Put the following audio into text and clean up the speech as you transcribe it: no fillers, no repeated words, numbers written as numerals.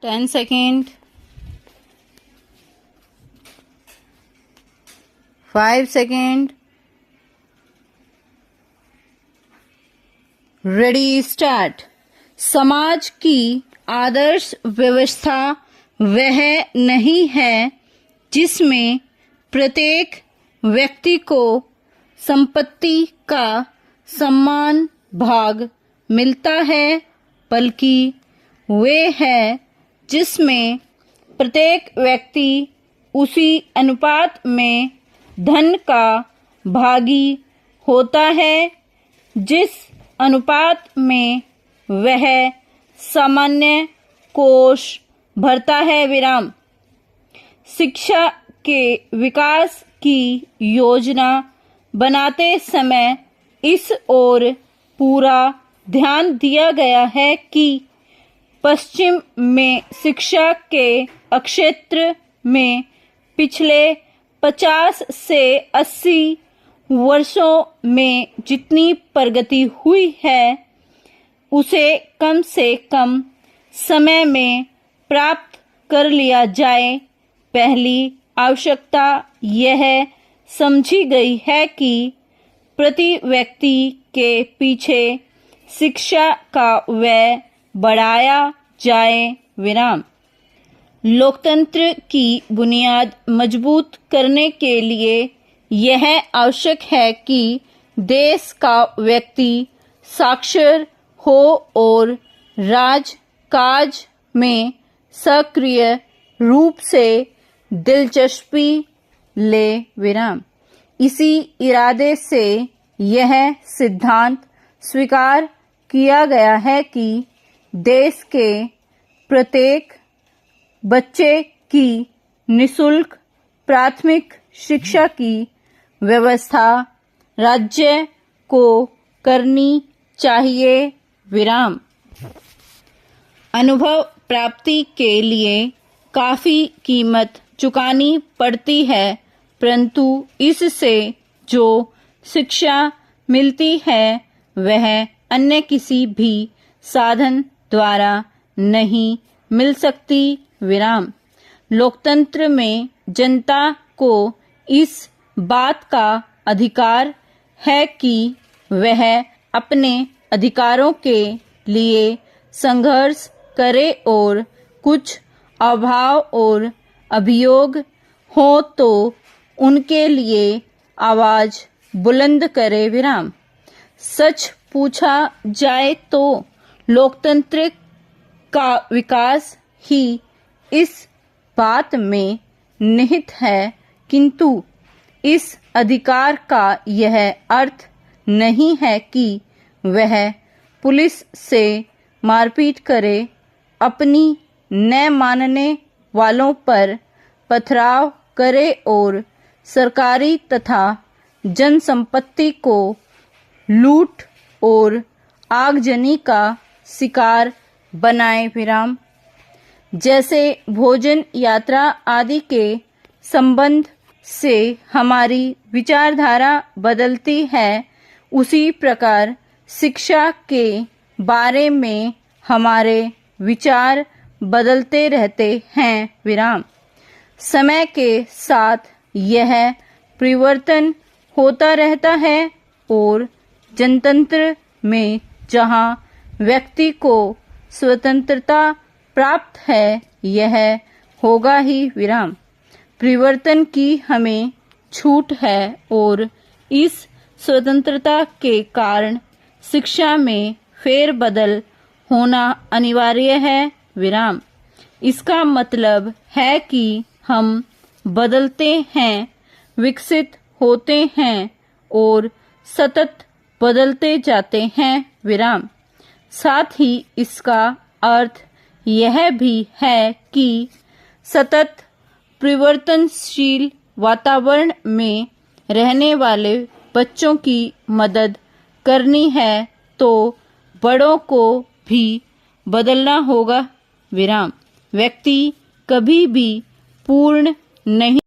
10 second, 5 second, ready start. समाज की आदर्श व्यवस्था वह नहीं है जिसमें प्रत्येक व्यक्ति को संपत्ति का समान भाग मिलता है, बल्कि वे है जिसमें प्रत्येक व्यक्ति उसी अनुपात में धन का भागी होता है जिस अनुपात में वह सामान्य कोष भरता है। विराम। शिक्षा के विकास की योजना बनाते समय इस ओर पूरा ध्यान दिया गया है कि पश्चिम में शिक्षा के क्षेत्र में पिछले 50 से 80 वर्षों में जितनी प्रगति हुई है उसे कम से कम समय में प्राप्त कर लिया जाए। पहली आवश्यकता यह समझी गई है कि प्रति व्यक्ति के पीछे शिक्षा का व्यय बढ़ाया जाए। विराम। लोकतंत्र की बुनियाद मजबूत करने के लिए यह आवश्यक है कि देश का व्यक्ति साक्षर हो और राजकाज में सक्रिय रूप से दिलचस्पी ले। विराम। इसी इरादे से यह सिद्धांत स्वीकार किया गया है कि देश के प्रत्येक बच्चे की निःशुल्क प्राथमिक शिक्षा की व्यवस्था राज्य को करनी चाहिए। विराम। अनुभव प्राप्ति के लिए काफी कीमत चुकानी पड़ती है, परंतु इससे जो शिक्षा मिलती है वह अन्य किसी भी साधन द्वारा नहीं मिल सकती। विराम। लोकतंत्र में जनता को इस बात का अधिकार है कि वह अपने अधिकारों के लिए संघर्ष करे और कुछ अभाव और अभियोग हो तो उनके लिए आवाज बुलंद करे। विराम। सच पूछा जाए तो लोकतंत्र का विकास ही इस बात में निहित है, किंतु इस अधिकार का यह अर्थ नहीं है कि वह पुलिस से मारपीट करे, अपनी न मानने वालों पर पथराव करे और सरकारी तथा जन संपत्ति को लूट और आगजनी का शिकार बनाए। विराम। जैसे भोजन, यात्रा आदि के संबंध से हमारी विचारधारा बदलती है, उसी प्रकार शिक्षा के बारे में हमारे विचार बदलते रहते हैं। विराम। समय के साथ यह परिवर्तन होता रहता है और जनतंत्र में जहाँ व्यक्ति को स्वतंत्रता प्राप्त है यह होगा ही। विराम। परिवर्तन की हमें छूट है और इस स्वतंत्रता के कारण शिक्षा में फेरबदल होना अनिवार्य है। विराम। इसका मतलब है कि हम बदलते हैं, विकसित होते हैं और सतत बदलते जाते हैं। विराम। साथ ही इसका अर्थ यह भी है कि सतत परिवर्तनशील वातावरण में रहने वाले बच्चों की मदद करनी है तो बड़ों को भी बदलना होगा। विराम। व्यक्ति कभी भी पूर्ण नहीं